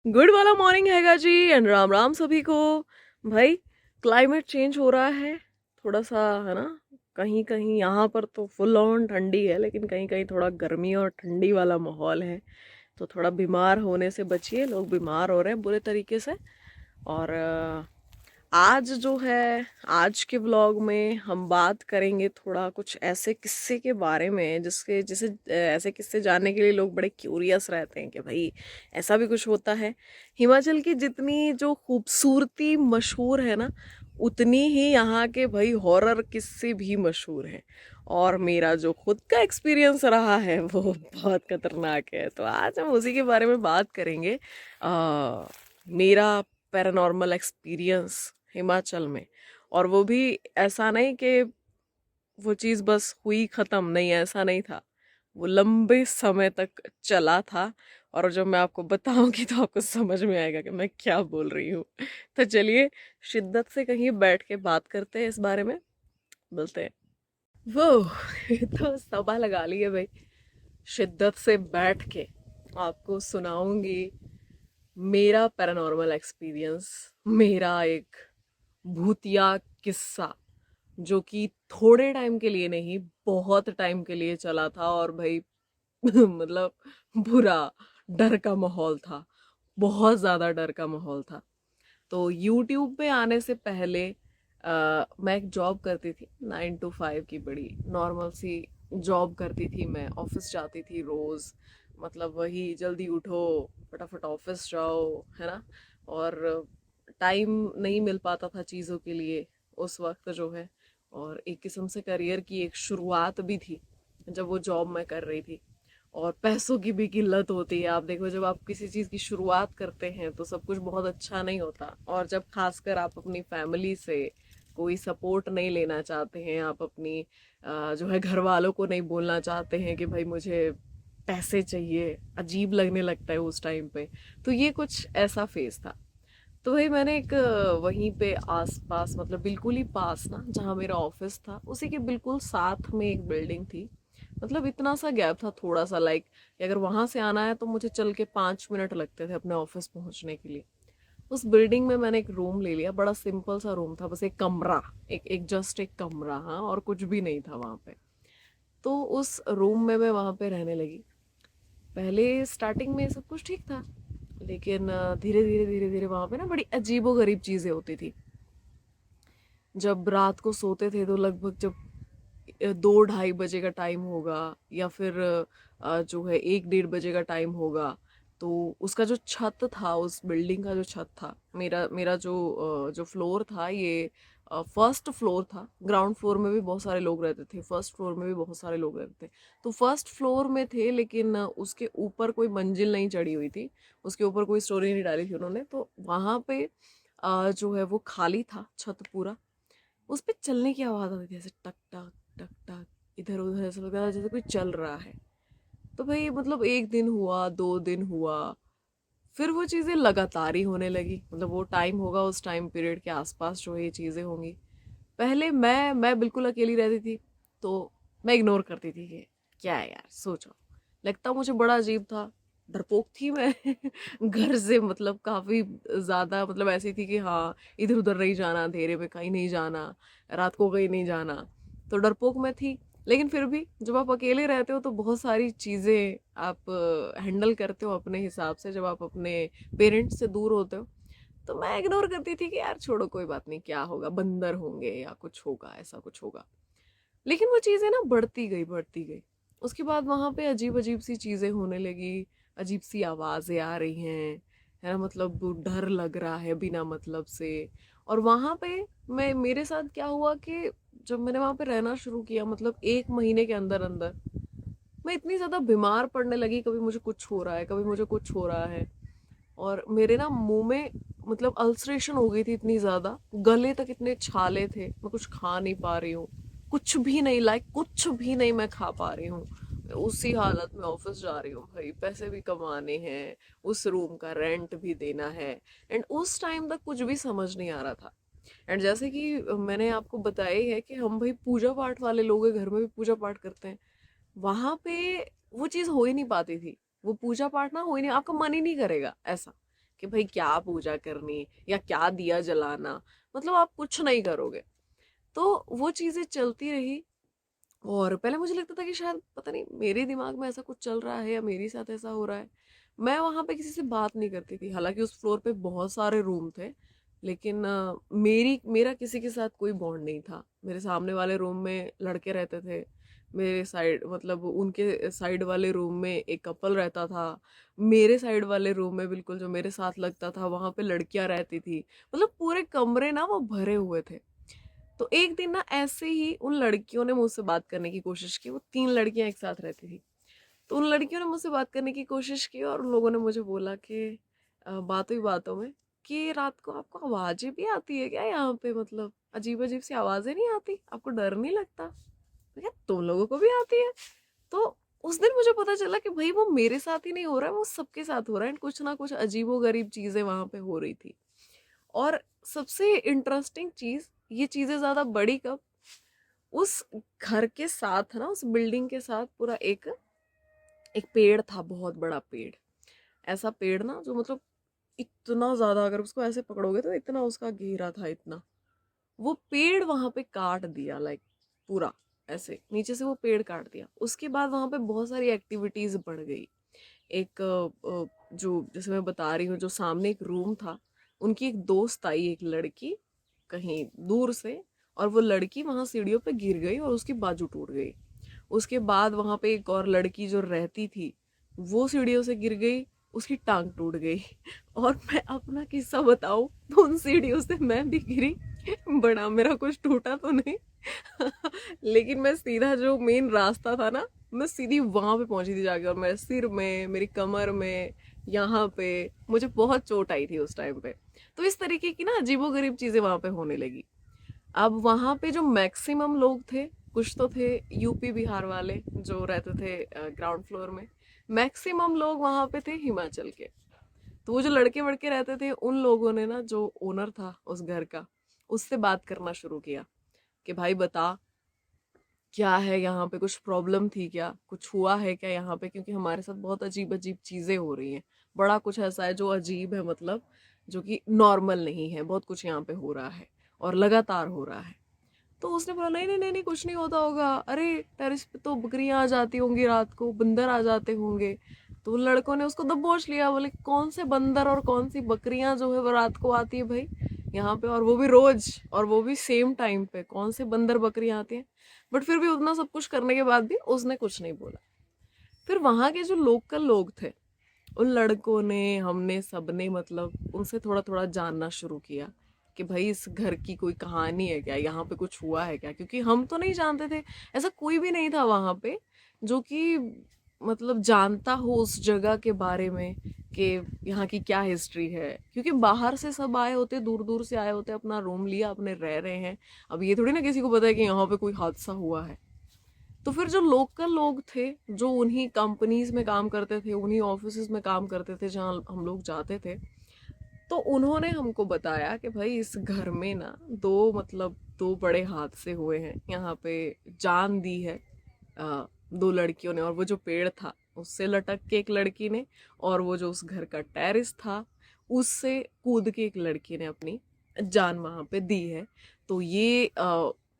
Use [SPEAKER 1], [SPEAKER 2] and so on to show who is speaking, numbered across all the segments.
[SPEAKER 1] Good वाला morning हैगा जी and Ram Ram सभी को। भाई क्लाइमेट चेंज हो रहा है थोड़ा सा, है ना। कहीं कहीं यहाँ पर तो फुल ऑन ठंडी है, लेकिन कहीं कहीं थोड़ा गर्मी और ठंडी वाला माहौल है। तो थोड़ा बीमार होने से बचिए, लोग बीमार हो रहे हैं बुरे तरीके से। और आज जो है, आज के व्लॉग में हम बात करेंगे थोड़ा कुछ ऐसे किस्से के बारे में जिसके जिसे ऐसे किस्से जानने के लिए लोग बड़े क्यूरियस रहते हैं कि भाई ऐसा भी कुछ होता है। हिमाचल की जितनी जो खूबसूरती मशहूर है ना, उतनी ही यहाँ के भाई हॉरर किस्से भी मशहूर हैं। और मेरा जो खुद का एक्सपीरियंस रहा है वो बहुत खतरनाक है, तो आज हम उसी के बारे में बात करेंगे। मेरा पैरानॉर्मल एक्सपीरियंस हिमाचल में। और वो भी ऐसा नहीं कि वो चीज़ बस हुई ख़त्म, नहीं ऐसा नहीं था। वो लंबे समय तक चला था। और जब मैं आपको बताऊंगी तो आपको समझ में आएगा कि मैं क्या बोल रही हूँ। तो चलिए शिद्दत से कहीं बैठ के बात करते हैं इस बारे में, बोलते हैं वो। तो सभा लगा ली है भाई, शिद्दत से बैठ के आपको सुनाऊंगी मेरा पैरानॉर्मल एक्सपीरियंस, मेरा एक भूतिया किस्सा जो कि थोड़े टाइम के लिए नहीं, बहुत टाइम के लिए चला था। और भाई मतलब बुरा, डर का माहौल था, बहुत ज़्यादा डर का माहौल था। तो यूट्यूब पे आने से पहले मैं एक जॉब करती थी, 9 to 5 की बड़ी नॉर्मल सी जॉब करती थी। मैं ऑफिस जाती थी रोज़, मतलब वही जल्दी उठो, फटाफट ऑफिस जाओ, है ना। और टाइम नहीं मिल पाता था चीज़ों के लिए उस वक्त जो है। और एक किस्म से करियर की एक शुरुआत भी थी जब वो जॉब मैं कर रही थी। और पैसों की भी किल्लत होती है। आप देखो, जब आप किसी चीज़ की शुरुआत करते हैं तो सब कुछ बहुत अच्छा नहीं होता। और जब खासकर आप अपनी फैमिली से कोई सपोर्ट नहीं लेना चाहते हैं, आप अपनी जो है घर वालों को नहीं बोलना चाहते हैं कि भाई मुझे पैसे चाहिए, अजीब लगने लगता है उस टाइम पे। तो ये कुछ ऐसा फेज था। तो भाई मैंने एक वहीं पे आस पास, मतलब बिल्कुल ही पास ना, जहाँ मेरा ऑफिस था उसी के बिल्कुल साथ में एक बिल्डिंग थी। मतलब इतना सा गैप था थोड़ा सा, लाइक अगर वहां से आना है तो मुझे चल के 5 मिनट लगते थे अपने ऑफिस पहुंचने के लिए। उस बिल्डिंग में मैंने एक रूम ले लिया, बड़ा सिंपल सा रूम था, बस एक कमरा, एक एक जस्ट एक कमरा, हाँ, और कुछ भी नहीं था वहां पे। तो उस रूम में मैं वहां पे रहने लगी। पहले स्टार्टिंग में सब कुछ ठीक था, लेकिन धीरे धीरे धीरे धीरे वहां पे ना बड़ी अजीबो गरीब चीजें होती थी। जब रात को सोते थे तो लगभग जब 2-2:30 बजे का टाइम होगा, या फिर जो है 1-1:30 बजे का टाइम होगा, तो उसका जो छत था, उस बिल्डिंग का जो छत था, मेरा मेरा जो फ्लोर था, ये फर्स्ट फ्लोर था। ग्राउंड फ्लोर में भी बहुत सारे लोग रहते थे, फर्स्ट फ्लोर में भी बहुत सारे लोग रहते थे। तो फर्स्ट फ्लोर में थे, लेकिन उसके ऊपर कोई मंजिल नहीं चढ़ी हुई थी, उसके ऊपर कोई स्टोरी नहीं डाली थी उन्होंने। तो वहां पे जो है वो खाली था छत पूरा। उस पे चलने की आवाज आती थी, ऐसे टक टक टक टक, इधर उधर, ऐसा लगता था जैसे कोई चल रहा है। तो भाई मतलब 1 दिन हुआ, 2 दिन हुआ, फिर वो चीजें लगातार ही होने लगी। मतलब वो टाइम होगा, उस टाइम पीरियड के आसपास जो है ये चीजें होंगी। पहले मैं बिल्कुल अकेली रहती थी, तो मैं इग्नोर करती थी कि क्या है यार, सोचो। लगता मुझे बड़ा अजीब था, डरपोक थी मैं। घर से मतलब काफी ज्यादा, मतलब ऐसी थी कि हाँ, इधर उधर नहीं जाना, अंधेरे में कहीं नहीं जाना, रात को कहीं नहीं जाना। तो डरपोक मैं थी। लेकिन फिर भी जब आप अकेले रहते हो तो बहुत सारी चीजें आप हैंडल करते हो अपने हिसाब से, जब आप अपने पेरेंट्स से दूर होते हो। तो मैं इग्नोर करती थी कि यार छोड़ो, कोई बात नहीं, क्या होगा, बंदर होंगे या कुछ होगा, ऐसा कुछ होगा। लेकिन वो चीजें ना बढ़ती गई, बढ़ती गई। उसके बाद वहां पे अजीब अजीब सी चीजें होने लगी, अजीब सी आवाजें आ रही हैं, है ना, मतलब डर लग रहा है बिना मतलब से। और वहां पे मेरे साथ क्या हुआ कि जब मैंने वहां पे रहना शुरू किया, मतलब 1 महीने के अंदर अंदर मैं इतनी ज्यादा बीमार पड़ने लगी। कभी मुझे कुछ हो रहा है, कभी मुझे कुछ हो रहा है। और मेरे ना मुंह में मतलब अल्सरेशन हो गई थी इतनी ज्यादा, गले तक इतने छाले थे, मैं कुछ खा नहीं पा रही हूँ, कुछ भी नहीं, लाइक कुछ भी नहीं मैं खा पा रही हूँ। उसी हालत में ऑफिस जा रही हूँ भाई, पैसे भी कमाने हैं, उस रूम का रेंट भी देना है। एंड उस टाइम तक कुछ भी समझ नहीं आ रहा था। एंड जैसे कि मैंने आपको बताया ही है कि हम भाई पूजा पाठ वाले लोग हैं, घर में भी पूजा पाठ करते हैं। वहां पे वो चीज हो ही नहीं पाती थी। वो पूजा पाठ ना हो ही नहीं, आपका मन ही नहीं करेगा ऐसा कि भाई क्या पूजा करनी या क्या दिया जलाना, मतलब आप कुछ नहीं करोगे। तो वो चीजें चलती रही। और पहले मुझे लगता था कि शायद पता नहीं मेरे दिमाग में ऐसा कुछ चल रहा है या मेरे साथ ऐसा हो रहा है। मैं वहां पे किसी से बात नहीं करती थी, हालांकि उस फ्लोर पे बहुत सारे रूम थे, लेकिन मेरा किसी के साथ कोई बॉन्ड नहीं था। मेरे सामने वाले रूम में लड़के रहते थे, मेरे साइड मतलब उनके साइड वाले रूम में एक कपल रहता था, मेरे साइड वाले रूम में बिल्कुल जो मेरे साथ लगता था वहां पे लड़कियां रहती थी। मतलब पूरे कमरे ना वो भरे हुए थे। तो एक दिन ना ऐसे ही उन लड़कियों ने मुझसे बात करने की कोशिश की, वो 3 लड़कियां एक साथ रहती थी। तो उन लड़कियों ने मुझसे बात करने की कोशिश की और उन लोगों ने मुझे बोला कि बातों ही बातों में कि रात को आपको आवाजें भी आती है क्या यहाँ पे, मतलब अजीब अजीब सी आवाजें नहीं आती, आपको डर नहीं लगता? क्या तुम लोगों को भी आती है? तो उस दिन मुझे पता चला कि भाई वो मेरे साथ ही नहीं हो रहा है, वो सबके साथ हो रहा है। कुछ ना कुछ अजीबो गरीब चीजें वहां पे हो रही थी। और सबसे इंटरेस्टिंग चीज, ये चीजें ज्यादा बड़ी कब, उस घर के साथ ना, उस बिल्डिंग के साथ पूरा एक एक पेड़ था, बहुत बड़ा पेड़। ऐसा पेड़ ना जो मतलब इतना ज्यादा, अगर उसको ऐसे पकड़ोगे तो इतना उसका घेरा था, इतना। वो पेड़ वहां पे काट दिया, लाइक पूरा ऐसे नीचे से वो पेड़ काट दिया। उसके बाद वहां पे बहुत सारी एक्टिविटीज बढ़ गई। एक जो जैसे मैं बता रही हूँ, जो सामने एक रूम था, उनकी एक दोस्त आई, एक लड़की कहीं दूर से, और वो लड़की वहां सीढ़ियों पे गिर गई और उसकी बाजू टूट गई। उसके बाद वहां पे एक और लड़की जो रहती थी, वो सीढ़ियों से गिर गई, उसकी टांग टूट गई। और मैं अपना किस्सा बताऊं तो उन सीढ़ियों से मैं भी गिरी, बड़ा मेरा कुछ टूटा तो नहीं। लेकिन मैं सीधा जो मेन रास्ता था ना, मैं सीधी वहां पे पहुंची थी जाके, और मेरे सिर में, मेरी कमर में, यहाँ पे मुझे बहुत चोट आई थी उस टाइम पे। तो इस तरीके की ना अजीबोगरीब चीजें वहां पे होने लगी। अब वहां पे जो मैक्सिमम लोग थे, कुछ तो थे यूपी बिहार वाले जो रहते थे ग्राउंड फ्लोर में, मैक्सिमम लोग वहां पे थे हिमाचल के। तो वो जो लड़के वड़के रहते थे, उन लोगों ने ना, जो ओनर था उस घर का, उससे बात करना शुरू किया कि भाई बता, क्या है यहाँ पे, कुछ प्रॉब्लम थी क्या, कुछ हुआ है क्या यहाँ पे, क्योंकि हमारे साथ बहुत अजीब अजीब चीजें हो रही हैं। बड़ा कुछ ऐसा है जो अजीब है, मतलब जो कि नॉर्मल नहीं है, बहुत कुछ यहाँ पे हो रहा है और लगातार हो रहा है। तो उसने बोला नहीं नहीं नहीं नहीं, कुछ नहीं होता होगा, अरे टेरिस पे तो बकरियां आ जाती होंगी रात को, बंदर आ जाते होंगे। तो उन लड़कों ने उसको दबोच लिया, बोले कौन से बंदर और कौन सी बकरियां जो है वो रात को आती है भाई यहाँ पे, और वो भी रोज, और वो भी सेम टाइम पे, कौन से बंदर बकरियां आती हैं? बट फिर भी उतना सब कुछ करने के बाद भी उसने कुछ नहीं बोला। फिर वहां के जो लोकल लोग थे, उन लड़कों ने, हमने सबने मतलब उनसे थोड़ा थोड़ा जानना शुरू किया कि भाई इस घर की कोई कहानी है क्या, यहाँ पे कुछ हुआ है क्या, क्योंकि हम तो नहीं जानते थे। ऐसा कोई भी नहीं था वहां पे जो कि मतलब जानता हो उस जगह के बारे में कि यहाँ की क्या हिस्ट्री है, क्योंकि बाहर से सब आए होते, दूर दूर से आए होते, अपना रूम लिया, अपने रह रहे हैं। अब ये थोड़ी ना किसी को पता है कि यहाँ पे कोई हादसा हुआ है। तो फिर जो लोकल लोग थे, जो उन्हीं कंपनीज में काम करते थे, उन्हीं ऑफिस में काम करते थे जहाँ हम लोग जाते थे, तो उन्होंने हमको बताया कि भाई इस घर में ना मतलब दो बड़े हादसे हुए हैं यहाँ पे, जान दी है 2 लड़कियों ने। और वो जो पेड़ था उससे लटक के एक लड़की ने, और वो जो उस घर का टेरिस था उससे कूद के एक लड़की ने अपनी जान वहां पे दी है। तो ये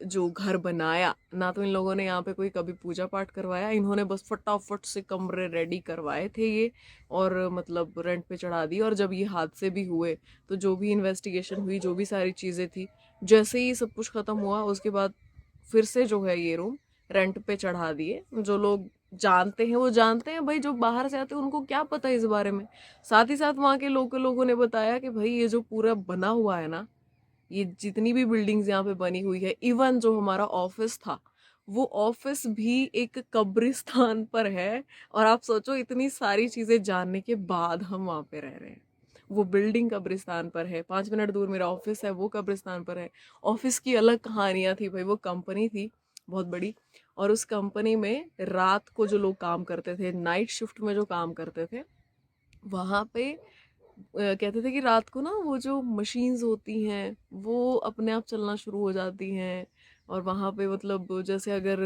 [SPEAKER 1] जो घर बनाया ना, तो इन लोगों ने यहाँ पे कोई कभी पूजा पाठ करवाया, इन्होंने बस फटाफट से कमरे रेडी करवाए थे ये, और मतलब रेंट पे चढ़ा दी। और जब ये हादसे भी हुए, तो जो भी इन्वेस्टिगेशन हुई, जो भी सारी चीजें थी, जैसे ही सब कुछ खत्म हुआ, उसके बाद फिर से जो है ये रूम रेंट पे चढ़ा दिए। जो लोग जानते हैं वो जानते हैं भाई, जो बाहर से आते हैं उनको क्या पता इस बारे में। साथ ही साथ वहाँ के लोकल लोगों ने बताया कि भाई ये जो पूरा बना हुआ है ना, ये जितनी भी बिल्डिंग्स यहाँ पे बनी हुई है, इवन जो हमारा ऑफिस था, वो ऑफिस भी एक कब्रिस्तान पर है। और आप सोचो, इतनी सारी चीजें जानने के बाद हम वहां पे रह रहे हैं। वो बिल्डिंग कब्रिस्तान पर है, 5 मिनट दूर मेरा ऑफिस है, वो कब्रिस्तान पर है। ऑफिस की अलग कहानियां थी भाई, वो कंपनी थी बहुत बड़ी, और उस कंपनी में रात को जो लोग काम करते थे, नाइट शिफ्ट में जो काम करते थे, वहां पे कहते थे कि रात को ना वो जो मशीन्स होती हैं वो अपने आप चलना शुरू हो जाती हैं। और वहां पे मतलब जैसे अगर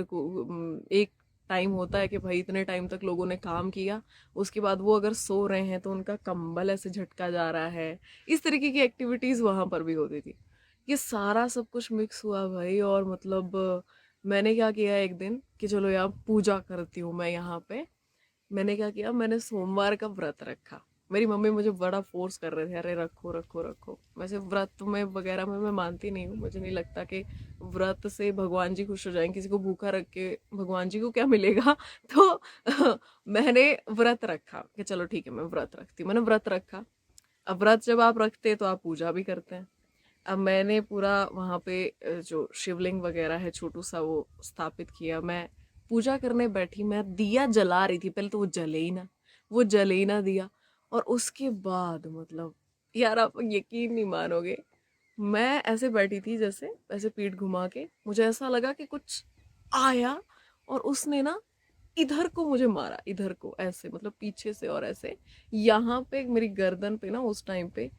[SPEAKER 1] एक टाइम होता है कि भाई इतने टाइम तक लोगों ने काम किया, उसके बाद वो अगर सो रहे हैं तो उनका कंबल ऐसे झटका जा रहा है, इस तरीके की एक्टिविटीज वहां पर भी होती थी। ये सारा सब कुछ मिक्स हुआ भाई। और मतलब मैंने क्या किया एक दिन कि चलो यार पूजा करती हूँ मैं यहाँ पे। मैंने क्या किया, मैंने सोमवार का व्रत रखा। मेरी मम्मी मुझे बड़ा फोर्स कर रहे थे, अरे रखो रखो रखो। वैसे व्रत में वगैरह में मैं मानती नहीं हूँ, मुझे नहीं लगता कि व्रत से भगवान जी खुश हो जाएंगे। किसी को भूखा रख के भगवान जी को क्या मिलेगा। तो मैंने व्रत रखा कि चलो ठीक है मैं व्रत रखती हूँ। मैंने व्रत रखा। अब व्रत जब आप रखते हैं तो आप पूजा भी करते हैं। अब मैंने पूरा वहां पे जो शिवलिंग वगैरह है छोटू सा वो स्थापित किया। मैं पूजा करने बैठी, मैं दिया जला रही थी। पहले तो वो जले ही ना, वो जले ही ना दिया। और उसके बाद मतलब यार आप यकीन नहीं मानोगे, मैं ऐसे बैठी थी जैसे ऐसे पीठ घुमा के, मुझे ऐसा लगा कि कुछ आया और उसने ना इधर को मुझे मारा, इधर को ऐसे मतलब पीछे से। और ऐसे यहाँ पे मेरी गर्दन पे ना उस टाइम पे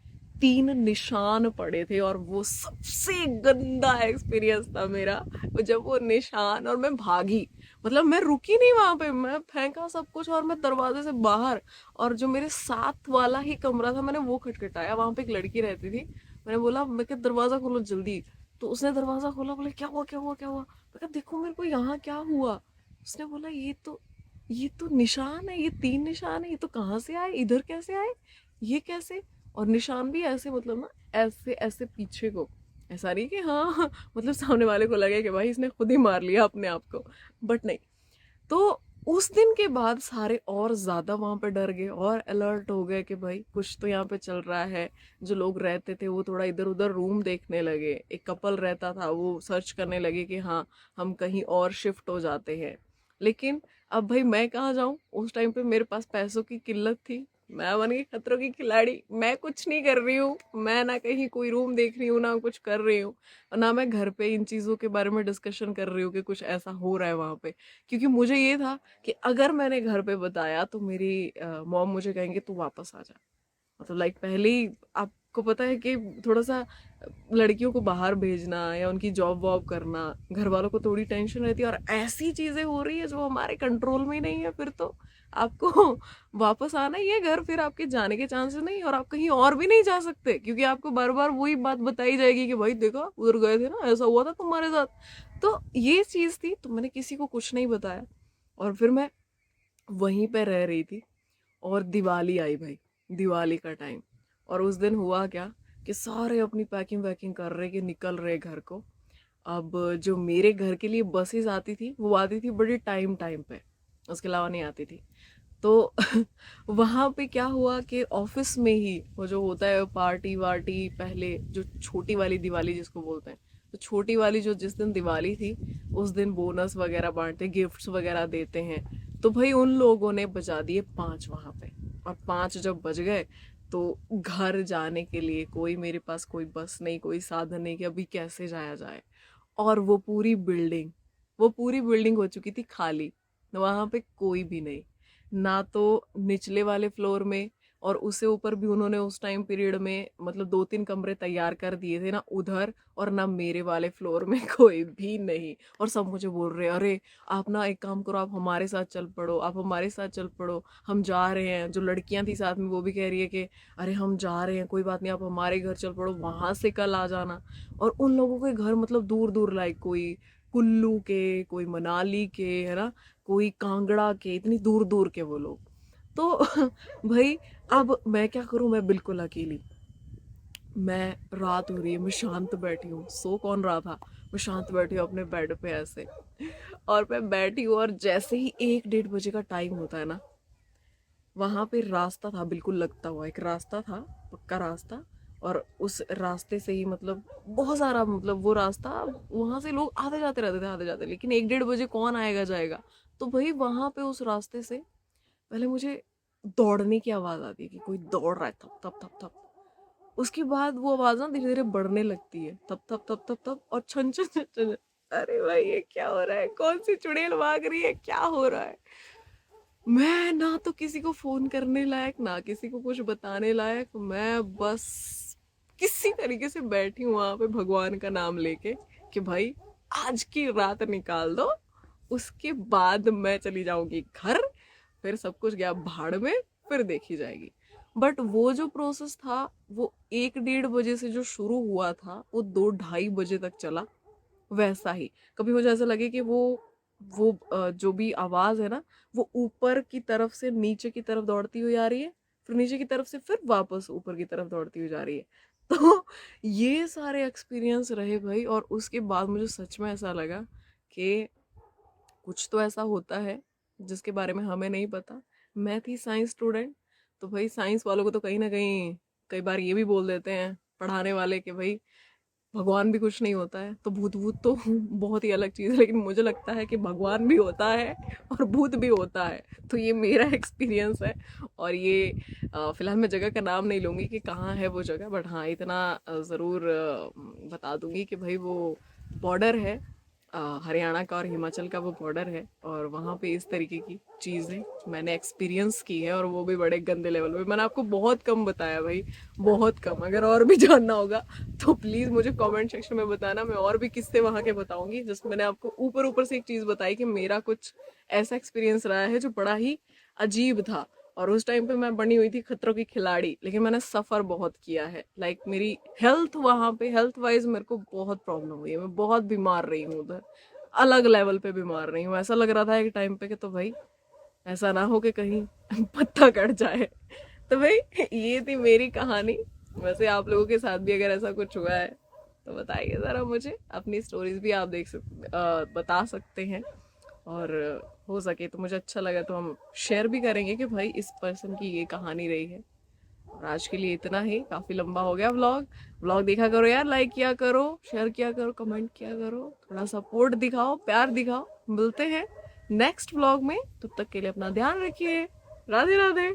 [SPEAKER 1] 3 निशान पड़े थे। और वो सबसे गंदा एक्सपीरियंस था मेरा, जब वो निशान। और मैं भागी, मतलब मैं रुकी नहीं वहां पे, मैं फेंका सब कुछ और मैं दरवाजे से बाहर। और जो मेरे साथ वाला ही कमरा था मैंने वो खटखटाया, वहां पे एक लड़की रहती थी। मैंने बोला, मैं क्या दरवाजा खोलो जल्दी। तो उसने दरवाजा खोला, बोले क्या हुआ क्या हुआ क्या हुआ। मैं कहा देखो मेरे को यहाँ क्या हुआ। उसने बोला ये तो निशान है, ये 3 निशान है, ये तो कहाँ से आए, इधर कैसे आए, ये कैसे। और निशान भी ऐसे मतलब ना ऐसे ऐसे पीछे को, ऐसा नहीं कि हाँ मतलब सामने वाले को लगे कि भाई इसने खुद ही मार लिया अपने आप को, बट नहीं। तो उस दिन के बाद सारे और ज्यादा वहां पे डर गए और अलर्ट हो गए कि भाई कुछ तो यहाँ पे चल रहा है। जो लोग रहते थे वो थोड़ा इधर उधर रूम देखने लगे। एक कपल रहता था वो सर्च करने लगे कि हाँ हम कहीं और शिफ्ट हो जाते हैं। लेकिन अब भाई मैं कहाँ जाऊं, उस टाइम पे मेरे पास पैसों की किल्लत थी। मैं बन गई खतरों की खिलाड़ी, मैं कुछ नहीं कर रही हूँ, मैं ना कहीं कोई रूम देख रही हूँ ना कुछ कर रही हूँ। और ना मैं घर पे इन चीजों के बारे में डिस्कशन कर रही हूँ कि कुछ ऐसा हो रहा है वहां पे। क्योंकि मुझे ये था कि अगर मैंने घर पे बताया तो मेरी मॉम मुझे कहेंगे तू वापस आ जा। मतलब लाइक पहले ही आपको पता है कि थोड़ा सा लड़कियों को बाहर भेजना या उनकी जॉब वॉब करना, घर वालों को थोड़ी टेंशन रहती है। और ऐसी चीजें हो रही है जो हमारे कंट्रोल में ही नहीं है, फिर तो आपको वापस आना ही है घर। फिर आपके जाने के चांसेस नहीं, और आप कहीं और भी नहीं जा सकते क्योंकि आपको बार बार वही बात बताई जाएगी कि भाई देखा उधर गए थे ना, ऐसा हुआ था तुम्हारे साथ। तो ये चीज थी, तो मैंने किसी को कुछ नहीं बताया। और फिर मैं वहीं पे रह रही थी। और दिवाली आई भाई, दिवाली का टाइम। और उस दिन हुआ क्या कि सारे अपनी पैकिंग वैकिंग कर रहे कि निकल रहे घर को। अब जो मेरे घर के लिए बसेस आती थी वो आती थी बड़ी टाइम टाइम पे, उसके अलावा नहीं आती थी। तो वहां पे क्या हुआ कि ऑफिस में ही वो जो होता है पार्टी वार्टी, पहले जो छोटी वाली दिवाली जिसको बोलते हैं, तो छोटी वाली जो जिस दिन दिवाली थी उस दिन बोनस वगैरह बांटते, गिफ्ट्स वगैरह देते हैं। तो भाई उन लोगों ने बजा दिए 5 वहां पे। और 5 जब बज गए तो घर जाने के लिए कोई, मेरे पास कोई बस नहीं, कोई साधन नहीं कि अभी कैसे जाया जाए। और वो पूरी बिल्डिंग हो चुकी थी खाली, वहां पे कोई भी नहीं। ना तो निचले वाले फ्लोर में, और उससे ऊपर भी उन्होंने उस टाइम पीरियड में मतलब 2-3 कमरे तैयार कर दिए थे ना उधर, और ना मेरे वाले फ्लोर में कोई भी नहीं। और सब मुझे बोल रहे अरे आप ना एक काम करो, आप हमारे साथ चल पड़ो, आप हमारे साथ चल पड़ो, हम जा रहे हैं। जो लड़कियां थी साथ में वो भी कह रही है कि अरे हम जा रहे हैं, कोई बात नहीं, आप हमारे घर चल पड़ो, वहां से कल आ जाना। और उन लोगों के घर मतलब दूर दूर, लाइक कोई कुल्लू के, कोई मनाली के, है ना, कोई कांगड़ा के, इतनी दूर दूर के वो लोग। तो भाई अब मैं क्या करूं, मैं बिल्कुल अकेली। मैं रात हो रही है, मैं शांत बैठी हूँ, सो कौन रहा था, मैं शांत बैठी हूँ अपने बेड पे ऐसे। और मैं बैठी हूँ और जैसे ही 1-1:30 बजे का टाइम होता है ना, वहां पे रास्ता था बिल्कुल लगता हुआ, एक रास्ता था, पक्का रास्ता। और उस रास्ते से ही मतलब बहुत सारा, मतलब वो रास्ता, वहां से लोग आते जाते रहते थे, आते जाते। लेकिन 1-1:30 बजे कौन आएगा जाएगा। तो भाई वहां पे उस रास्ते से पहले मुझे दौड़ने की आवाज आती है कि कोई दौड़ रहा है, थप थप थप थप। उसके बाद वो आवाज ना धीरे धीरे बढ़ने लगती है, थप थप थप थप थप, और छन छन छन छन। अरे भाई ये क्या हो रहा है, कौन सी चुड़ैल भाग रही है, क्या हो रहा है। मैं ना तो किसी को फोन करने लायक, ना किसी को कुछ बताने लायक, मैं बस किसी तरीके से बैठी हूँ वहां पे भगवान का नाम लेके कि भाई आज की रात निकाल दो, उसके बाद मैं चली जाऊंगी घर, फिर सब कुछ गया भाड़ में, फिर देखी जाएगी। बट वो जो प्रोसेस था वो 1-1:30 बजे से जो शुरू हुआ था वो 2-2:30 बजे तक चला, वैसा ही। कभी मुझे ऐसा लगे कि वो जो भी आवाज है ना, वो ऊपर की तरफ से नीचे की तरफ दौड़ती हुई आ रही है, फिर नीचे की तरफ से फिर वापस ऊपर की तरफ दौड़ती हुई जा रही है। तो ये सारे एक्सपीरियंस रहे भाई, और उसके बाद मुझे सच में ऐसा लगा कि कुछ तो ऐसा होता है जिसके बारे में हमें नहीं पता। मैं थी साइंस स्टूडेंट, तो भाई साइंस वालों को तो कहीं ना कहीं कई बार ये भी बोल देते हैं पढ़ाने वाले कि भाई भगवान भी कुछ नहीं होता है, तो भूत भूत तो बहुत ही अलग चीज़ है। लेकिन मुझे लगता है कि भगवान भी होता है और भूत भी होता है। तो ये मेरा एक्सपीरियंस है। और ये फिलहाल मैं जगह का नाम नहीं लूँगी कि कहाँ है वो जगह, बट हाँ इतना ज़रूर बता दूँगी कि भाई वो बॉर्डर है, हरियाणा का और हिमाचल का वो बॉर्डर है, और वहाँ पे इस तरीके की चीज़ें मैंने एक्सपीरियंस की है, और वो भी बड़े गंदे लेवल पे। मैंने आपको बहुत कम बताया भाई, बहुत कम। अगर और भी जानना होगा तो प्लीज़ मुझे कमेंट सेक्शन में बताना, मैं और भी किस्से वहाँ के बताऊंगी। जस्ट मैंने आपको ऊपर ऊपर से एक चीज़ बताई कि मेरा कुछ ऐसा एक्सपीरियंस रहा है जो बड़ा ही अजीब था। और उस टाइम पे मैं बनी हुई थी खतरों की खिलाड़ी, लेकिन मैंने सफ़र बहुत किया है। लाइक मेरी हेल्थ, वहाँ पे हेल्थ वाइज मेरे को बहुत प्रॉब्लम हुई है, मैं बहुत बीमार रही हूँ उधर, अलग लेवल पे बीमार रही हूँ। ऐसा लग रहा था एक टाइम पे कि तो भाई ऐसा ना हो कि कहीं पत्ता कट जाए। तो भाई ये थी मेरी कहानी। वैसे आप लोगों के साथ भी अगर ऐसा कुछ हुआ है तो बताइए ज़रा मुझे, अपनी स्टोरीज भी आप बता सकते हैं। और हो सके तो मुझे अच्छा लगा तो हम शेयर भी करेंगे कि भाई इस पर्सन की ये कहानी रही है। और आज के लिए इतना ही, काफ़ी लंबा हो गया व्लॉग। व्लॉग देखा करो यार, लाइक किया करो, शेयर किया करो, कमेंट किया करो, थोड़ा सपोर्ट दिखाओ, प्यार दिखाओ। मिलते हैं नेक्स्ट व्लॉग में, तब तक के लिए अपना ध्यान रखिए। राधे राधे।